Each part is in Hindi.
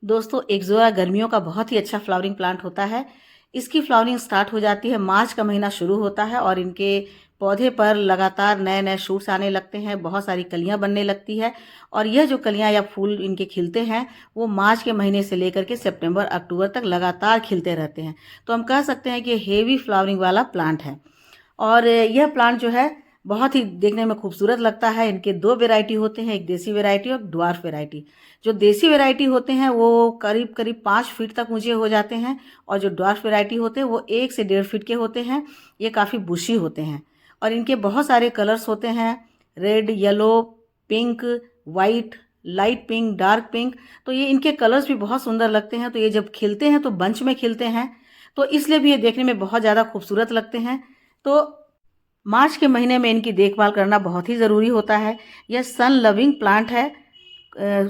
दोस्तों, एक्ज़ोरा गर्मियों का बहुत ही अच्छा फ्लावरिंग प्लांट होता है। इसकी फ्लावरिंग स्टार्ट हो जाती है, मार्च का महीना शुरू होता है और इनके पौधे पर लगातार नए-नए शूट्स आने लगते हैं, बहुत सारी कलियाँ बनने लगती है और यह जो कलियाँ या फूल इनके खिलते हैं, वो मार्च के महीने से लेकर के सितंबर, अक्टूबर तक लगातार खिलते रहते हैं। तो हम कह सकते हैं कि हेवी फ्लावरिंग वाला प्लांट है। और यह प्लांट जो है बहुत ही देखने में खूबसूरत लगता है। इनके 2 वैरायटी होते हैं, एक देसी वैरायटी और ड्वार्फ वैरायटी। जो देसी वैरायटी होते हैं वो करीब-करीब 5 फीट तक ऊँचे हो जाते हैं और जो ड्वार्फ वैरायटी होते हैं वो 1 से 1.5 फीट के होते हैं। ये काफ़ी बुशी होते हैं और इनके बहुत सारे कलर्स होते हैं, red, yellow, pink, white, light pink, dark pink. तो ये इनके कलर्स भी बहुत सुंदर लगते हैं। तो ये जब खिलते हैं तो बंच में खिलते हैं, तो इसलिए भी ये देखने में बहुत ज़्यादा खूबसूरत लगते हैं। तो मार्च के महीने में इनकी देखभाल करना बहुत ही ज़रूरी होता है। यह सन लविंग प्लांट है।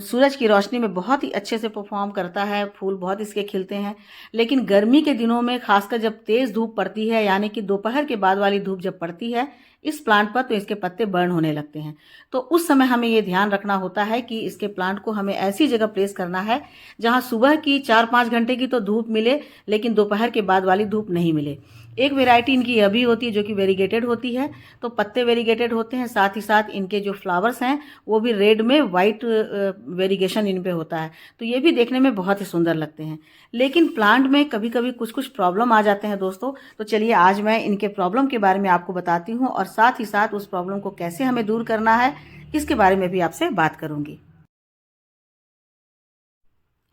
सूरज की रोशनी में बहुत ही अच्छे से परफॉर्म करता है, फूल बहुत इसके खिलते हैं। लेकिन गर्मी के दिनों में खासकर जब तेज़ धूप पड़ती है, यानी कि दोपहर के बाद वाली धूप जब पड़ती है इस प्लांट पर, तो इसके पत्ते बर्न होने लगते हैं। तो उस समय हमें ये ध्यान रखना होता है कि इसके प्लांट को हमें ऐसी जगह प्लेस करना है जहाँ सुबह की 4-5 घंटे की तो धूप मिले, लेकिन दोपहर के बाद वाली धूप नहीं मिले। एक वैरायटी इनकी यह भी होती है जो कि वेरीगेटेड होती है। तो पत्ते वेरीगेटेड होते हैं, साथ ही साथ इनके जो फ्लावर्स हैं वो भी रेड में वाइट वेरिगेशन इन पे होता है। तो ये भी देखने में बहुत ही सुंदर लगते हैं। लेकिन प्लांट में कभी-कभी कुछ-कुछ प्रॉब्लम आ जाते हैं दोस्तों। तो चलिए आज मैं इनके प्रॉब्लम के बारे में आपको बताती हूँ और साथ ही साथ उस प्रॉब्लम को कैसे हमें दूर करना है, इसके बारे में भी आपसे बात करूँगी।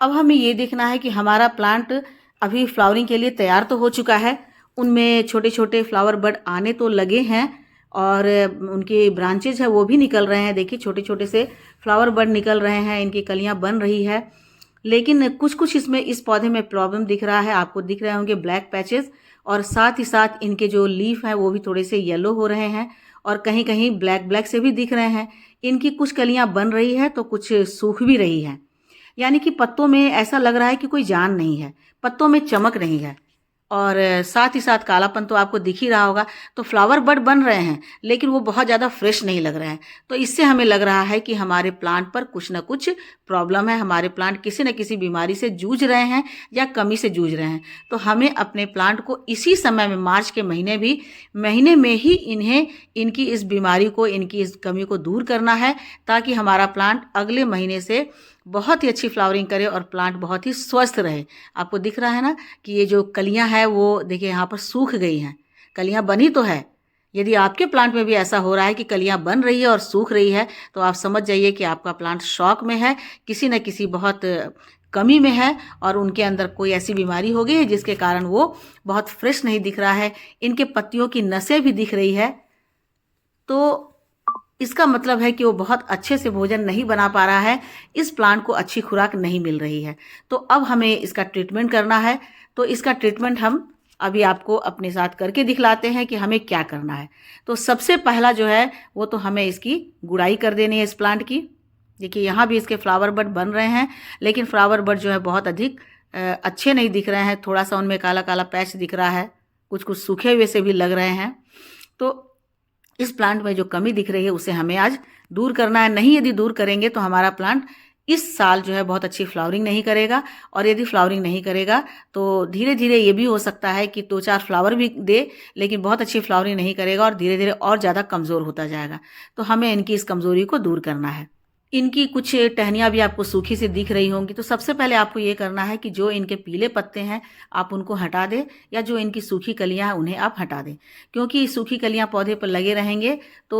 अब हमें ये देखना है कि हमारा प्लांट अभी फ्लावरिंग के लिए तैयार तो हो चुका है। उनमें छोटे-छोटे फ्लावर बड आने तो लगे हैं और उनके ब्रांचेज़ हैं वो भी निकल रहे हैं। देखिए छोटे-छोटे से फ्लावर बड निकल रहे हैं, इनकी कलियाँ बन रही है। लेकिन कुछ-कुछ इसमें इस पौधे में प्रॉब्लम दिख रहा है, आपको दिख रहे होंगे ब्लैक पैचेज़ और साथ ही साथ इनके जो लीफ हैं वो भी थोड़े से येलो हो रहे हैं और कहीं-कहीं ब्लैक-ब्लैक से भी दिख रहे हैं। इनकी कुछ कलियाँ बन रही है तो कुछ सूख भी रही हैं। यानी कि पत्तों में ऐसा लग रहा है कि कोई जान नहीं है, पत्तों में चमक नहीं है और साथ ही साथ कालापन तो आपको दिख ही रहा होगा। तो फ्लावर बड बन रहे हैं, लेकिन वो बहुत ज़्यादा फ्रेश नहीं लग रहे हैं। तो इससे हमें लग रहा है कि हमारे प्लांट पर कुछ न कुछ प्रॉब्लम है, हमारे प्लांट किसी न किसी बीमारी से जूझ रहे हैं या कमी से जूझ रहे हैं। तो हमें अपने प्लांट को इसी समय में मार्च के महीने में ही इनकी इस बीमारी को, इनकी इस कमी को दूर करना है, ताकि हमारा प्लांट अगले महीने से बहुत ही अच्छी फ्लावरिंग करे और प्लांट बहुत ही स्वस्थ रहे। आपको दिख रहा है ना कि ये जो कलियाँ हैं वो देखिए यहाँ पर सूख गई हैं। कलियाँ बनी तो है। यदि आपके प्लांट में भी ऐसा हो रहा है कि कलियाँ बन रही है और सूख रही है, तो आप समझ जाइए कि आपका प्लांट शॉक में है, किसी न किसी बहुत कमी में है और उनके अंदर कोई ऐसी बीमारी हो गई है जिसके कारण वो बहुत फ्रेश नहीं दिख रहा है। इनके पत्तियों की नसें भी दिख रही है। तो इसका मतलब है कि वो बहुत अच्छे से भोजन नहीं बना पा रहा है, इस प्लांट को अच्छी खुराक नहीं मिल रही है। तो अब हमें इसका ट्रीटमेंट करना है। तो इसका ट्रीटमेंट हम अभी आपको अपने साथ करके दिखलाते हैं कि हमें क्या करना है। तो सबसे पहला जो है वो तो हमें इसकी गुड़ाई कर देनी है इस प्लांट की। देखिए यहाँ भी इसके फ्लावर बड बन रहे हैं, लेकिन फ्लावर बड जो है बहुत अधिक अच्छे नहीं दिख रहे हैं। थोड़ा-सा उनमें काला-काला पैच दिख रहा है, कुछ-कुछ सूखे हुए से भी लग रहे हैं। तो इस प्लांट में जो कमी दिख रही है उसे हमें आज दूर करना है। नहीं यदि दूर करेंगे तो हमारा प्लांट इस साल जो है बहुत अच्छी फ्लावरिंग नहीं करेगा और यदि फ्लावरिंग नहीं करेगा तो धीरे-धीरे ये भी हो सकता है कि 2-4 फ्लावर भी दे, लेकिन बहुत अच्छी फ्लावरिंग नहीं करेगा और धीरे-धीरे और ज़्यादा कमज़ोर होता जाएगा। तो हमें इनकी इस कमज़ोरी को दूर करना है। इनकी कुछ टहनियाँ भी आपको सूखी सी दिख रही होंगी, तो सबसे पहले आपको ये करना है कि जो इनके पीले पत्ते हैं, आप उनको हटा दें या जो इनकी सूखी कलियाँ हैं, उन्हें आप हटा दें। क्योंकि सूखी कलियाँ पौधे पर लगे रहेंगे तो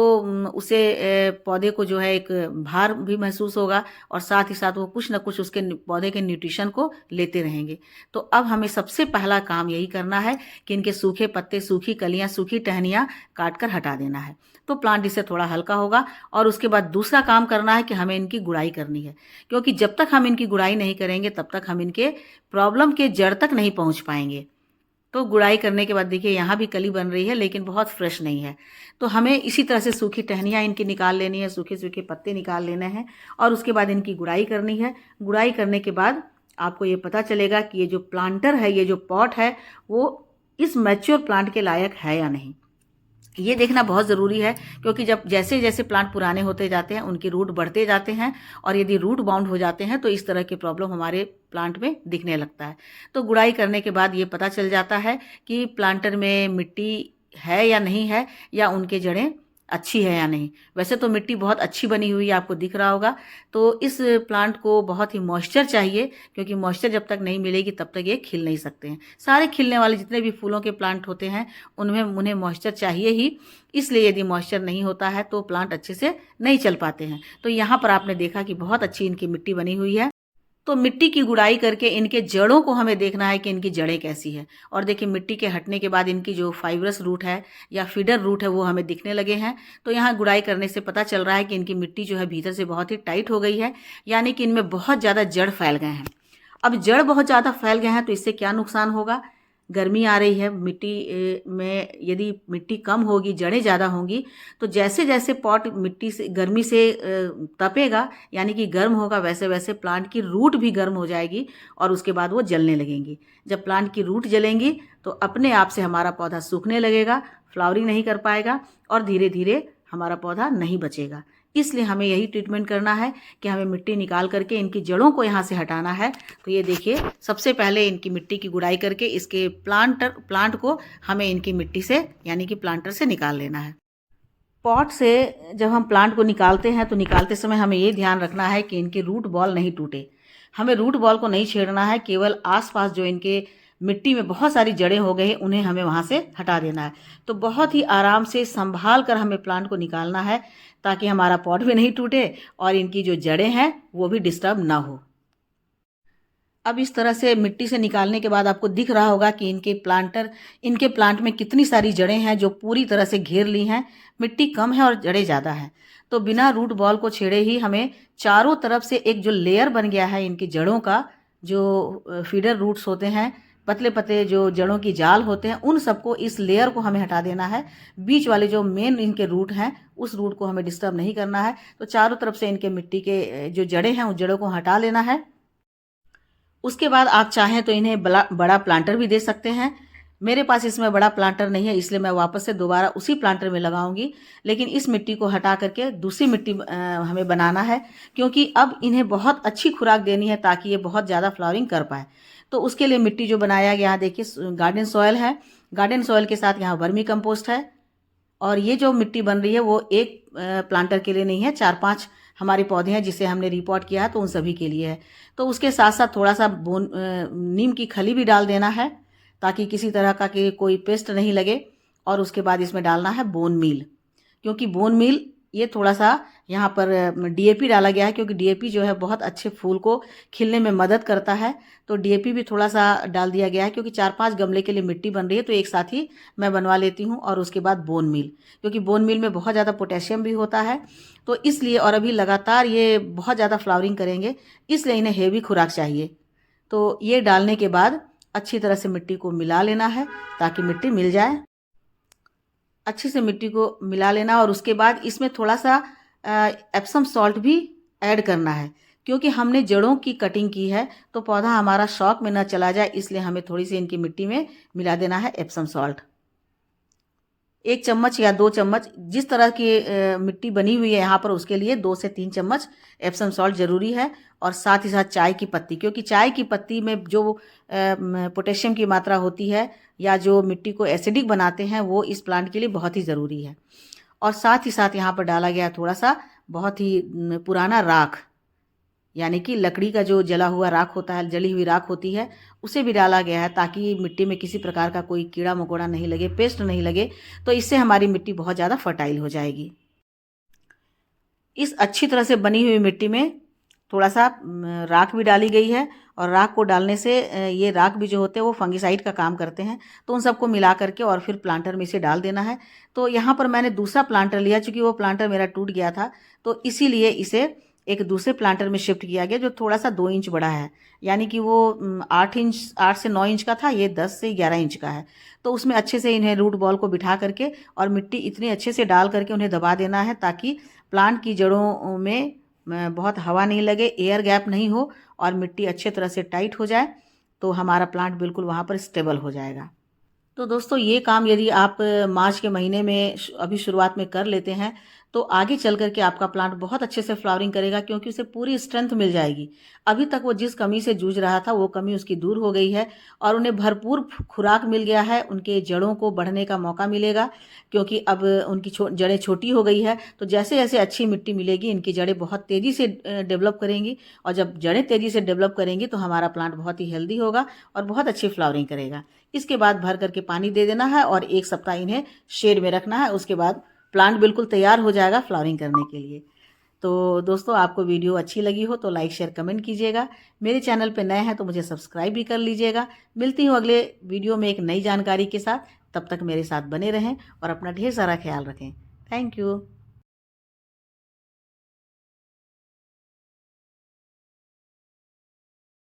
उससे पौधे को जो है एक भार भी महसूस होगा और साथ ही साथ वो कुछ न कुछ उसके पौधे के न्यूट्रिशन को लेते रहेंगे। तो अब हमें सबसे पहला काम यही करना है कि इनके सूखे पत्ते, सूखी कलियाँ, सूखी टहनियाँ काट कर हटा देना है। तो प्लांट इससे थोड़ा हल्का होगा और उसके बाद दूसरा काम करना है कि हमें इनकी गुड़ाई करनी है। क्योंकि जब तक हम इनकी गुड़ाई नहीं करेंगे तब तक हम इनके प्रॉब्लम के जड़ तक नहीं पहुंच पाएंगे। तो गुड़ाई करने के बाद देखिए यहाँ भी कली बन रही है, लेकिन बहुत फ्रेश नहीं है। तो हमें इसी तरह से सूखी टहनियाँ इनकी निकाल लेनी है, सूखे सूखे पत्ते निकाल लेने हैं और उसके बाद इनकी गुड़ाई करनी है। गुड़ाई करने के बाद आपको ये पता चलेगा कि ये जो प्लांटर है, ये जो पॉट है, वो इस मैच्योर प्लांट के लायक है या नहीं। ये देखना बहुत ज़रूरी है, क्योंकि जब जैसे जैसे प्लांट पुराने होते जाते हैं उनके रूट बढ़ते जाते हैं, और यदि रूट बाउंड हो जाते हैं तो इस तरह की प्रॉब्लम हमारे प्लांट में दिखने लगता है। तो गुड़ाई करने के बाद ये पता चल जाता है कि प्लांटर में मिट्टी है या नहीं है, या उनके जड़ें अच्छी है या नहीं। वैसे तो मिट्टी बहुत अच्छी बनी हुई है, आपको दिख रहा होगा। तो इस प्लांट को बहुत ही मॉइस्चर चाहिए, क्योंकि मॉइस्चर जब तक नहीं मिलेगी तब तक ये खिल नहीं सकते हैं। सारे खिलने वाले जितने भी फूलों के प्लांट होते हैं उनमें उन्हें मॉइस्चर चाहिए ही। इसलिए यदि मॉइस्चर नहीं होता है तो प्लांट अच्छे से नहीं चल पाते हैं। तो यहाँ पर आपने देखा कि बहुत अच्छी इनकी मिट्टी बनी हुई है। तो मिट्टी की गुड़ाई करके इनके जड़ों को हमें देखना है कि इनकी जड़ें कैसी है। और देखिए, मिट्टी के हटने के बाद इनकी जो फाइब्रस रूट है या फीडर रूट है वो हमें दिखने लगे हैं। तो यहाँ गुड़ाई करने से पता चल रहा है कि इनकी मिट्टी जो है भीतर से बहुत ही टाइट हो गई है, यानी कि इनमें बहुत ज़्यादा जड़ फैल गए हैं। अब जड़ बहुत ज़्यादा फैल गए हैं तो इससे क्या नुकसान होगा? गर्मी आ रही है मिट्टी में, यदि मिट्टी कम होगी, जड़ें ज़्यादा होंगी, तो जैसे जैसे पॉट मिट्टी से गर्मी से तपेगा, यानी कि गर्म होगा, वैसे वैसे प्लांट की रूट भी गर्म हो जाएगी और उसके बाद वो जलने लगेंगी। जब प्लांट की रूट जलेंगी तो अपने आप से हमारा पौधा सूखने लगेगा, फ्लावरिंग नहीं कर पाएगा और धीरे धीरे हमारा पौधा नहीं बचेगा। इसलिए हमें यही ट्रीटमेंट करना है कि हमें मिट्टी निकाल करके इनकी जड़ों को यहाँ से हटाना है। तो ये देखिए, सबसे पहले इनकी मिट्टी की गुड़ाई करके इसके प्लांट को हमें इनकी मिट्टी से, यानी कि प्लांटर से निकाल लेना है। पॉट से जब हम प्लांट को निकालते हैं तो निकालते समय हमें ये ध्यान रखना है कि इनके रूट बॉल नहीं टूटे। हमें रूट बॉल को नहीं छेड़ना है, केवल आसपास जो इनके मिट्टी में बहुत सारी जड़ें हो गई उन्हें हमें वहाँ से हटा देना है। तो बहुत ही आराम से संभाल कर हमें प्लांट को निकालना है, ताकि हमारा पॉट भी नहीं टूटे और इनकी जो जड़ें हैं वो भी डिस्टर्ब ना हो। अब इस तरह से मिट्टी से निकालने के बाद आपको दिख रहा होगा कि इनके प्लांट में कितनी सारी जड़ें हैं जो पूरी तरह से घेर ली हैं। मिट्टी कम है और जड़ें ज़्यादा हैं। तो बिना रूट बॉल को छेड़े ही हमें चारों तरफ से एक जो लेयर बन गया है इनकी जड़ों का, जो फीडर रूट्स होते हैं, पतले पतले जो जड़ों की जाल होते हैं, उन सबको, इस लेयर को हमें हटा देना है। बीच वाले जो मेन इनके रूट हैं उस रूट को हमें डिस्टर्ब नहीं करना है। तो चारों तरफ से इनके मिट्टी के जो जड़ें हैं उन जड़ों को हटा लेना है। उसके बाद आप चाहें तो इन्हें बड़ा प्लांटर भी दे सकते हैं। मेरे पास इसमें बड़ा प्लांटर नहीं है, इसलिए मैं वापस से दोबारा उसी प्लांटर में लगाऊंगी। लेकिन इस मिट्टी को हटा करके दूसरी मिट्टी हमें बनाना है, क्योंकि अब इन्हें बहुत अच्छी खुराक देनी है ताकि ये बहुत ज़्यादा फ्लावरिंग कर पाए। तो उसके लिए मिट्टी जो बनाया गया है, देखिए गार्डन सॉयल है। गार्डन सॉयल के साथ यहाँ वर्मी कंपोस्ट है। और ये जो मिट्टी बन रही है वो एक प्लांटर के लिए नहीं है, 4-5 हमारे पौधे हैं जिसे हमने रिपोर्ट किया है, तो उन सभी के लिए है। तो उसके साथ साथ थोड़ा सा नीम की खली भी डाल देना है, ताकि किसी तरह का कोई पेस्ट नहीं लगे। और उसके बाद इसमें डालना है बोन मील, क्योंकि बोन मील ये थोड़ा सा यहाँ पर डीएपी डाला गया है, क्योंकि डीएपी जो है बहुत अच्छे फूल को खिलने में मदद करता है। तो डीएपी भी थोड़ा सा डाल दिया गया है, क्योंकि 4-5 गमले के लिए मिट्टी बन रही है, तो एक साथ ही मैं बनवा लेती हूँ। और उसके बाद बोन मील, क्योंकि बोन मील में बहुत ज़्यादा पोटेशियम भी होता है, तो इसलिए, और अभी लगातार ये बहुत ज़्यादा फ्लावरिंग करेंगे, इसलिए इन्हें हेवी खुराक चाहिए। तो ये डालने के बाद अच्छी तरह से मिट्टी को मिला लेना है, ताकि मिट्टी मिल जाए। अच्छे से मिट्टी को मिला लेना, और उसके बाद इसमें थोड़ा सा एप्सम सॉल्ट भी ऐड करना है, क्योंकि हमने जड़ों की कटिंग की है तो पौधा हमारा शॉक में न चला जाए, इसलिए हमें थोड़ी सी इनकी मिट्टी में मिला देना है एप्सम सॉल्ट। 1 चम्मच या 2 चम्मच, जिस तरह की मिट्टी बनी हुई है यहाँ पर, उसके लिए 2 से 3 चम्मच एप्सम सॉल्ट ज़रूरी है। और साथ ही साथ चाय की पत्ती, क्योंकि चाय की पत्ती में जो पोटेशियम की मात्रा होती है, या जो मिट्टी को एसिडिक बनाते हैं, वो इस प्लांट के लिए बहुत ही ज़रूरी है। और साथ ही साथ यहाँ पर डाला गया थोड़ा सा बहुत ही पुराना राख, यानी कि लकड़ी का जो जला हुआ राख होता है, जली हुई राख होती है, उसे भी डाला गया है, ताकि मिट्टी में किसी प्रकार का कोई कीड़ा मकोड़ा नहीं लगे, पेस्ट नहीं लगे। तो इससे हमारी मिट्टी बहुत ज़्यादा फर्टाइल हो जाएगी। इस अच्छी तरह से बनी हुई मिट्टी में थोड़ा सा राख भी डाली गई है, और राख को डालने से ये राख भी जो होते हैं वो फंगिसाइड का काम करते हैं। तो उन सबको मिला करके और फिर प्लांटर में इसे डाल देना है। तो यहाँ पर मैंने दूसरा प्लांटर लिया, चूँकि वो प्लांटर मेरा टूट गया था, तो इसीलिए इसे एक दूसरे प्लांटर में शिफ्ट किया गया, जो थोड़ा सा 2 इंच बड़ा है। यानी कि वो 8 से 9 इंच का था, ये 10 से 11 इंच का है। तो उसमें अच्छे से इन्हें रूट बॉल को बिठा करके और मिट्टी इतनी अच्छे से डाल करके उन्हें दबा देना है, ताकि प्लांट की जड़ों में बहुत हवा नहीं लगे, एयर गैप नहीं हो, और मिट्टी अच्छे तरह से टाइट हो जाए, तो हमारा प्लांट बिल्कुल वहाँ पर स्टेबल हो जाएगा। तो दोस्तों ये काम यदि आप मार्च के महीने में अभी शुरुआत में कर लेते हैं तो आगे चल कर के आपका प्लांट बहुत अच्छे से फ्लावरिंग करेगा, क्योंकि उसे पूरी स्ट्रेंथ मिल जाएगी। अभी तक वो जिस कमी से जूझ रहा था वो कमी उसकी दूर हो गई है और उन्हें भरपूर खुराक मिल गया है, उनके जड़ों को बढ़ने का मौका मिलेगा, क्योंकि अब उनकी जड़ें छोटी हो गई है। तो जैसे जैसे अच्छी मिट्टी मिलेगी इनकी जड़ें बहुत तेज़ी से डेवलप करेंगी, और जब जड़ें तेज़ी से डेवलप करेंगी तो हमारा प्लांट बहुत ही हेल्दी होगा और बहुत अच्छी फ्लावरिंग करेगा। इसके बाद भर करके पानी दे देना है और 1 सप्ताह इन्हें शेड में रखना है। उसके बाद प्लांट बिल्कुल तैयार हो जाएगा फ्लावरिंग करने के लिए। तो दोस्तों आपको वीडियो अच्छी लगी हो तो लाइक शेयर कमेंट कीजिएगा। मेरे चैनल पे नए हैं तो मुझे सब्सक्राइब भी कर लीजिएगा। मिलती हूँ अगले वीडियो में एक नई जानकारी के साथ। तब तक मेरे साथ बने रहें और अपना ढेर सारा ख्याल रखें। Thank you.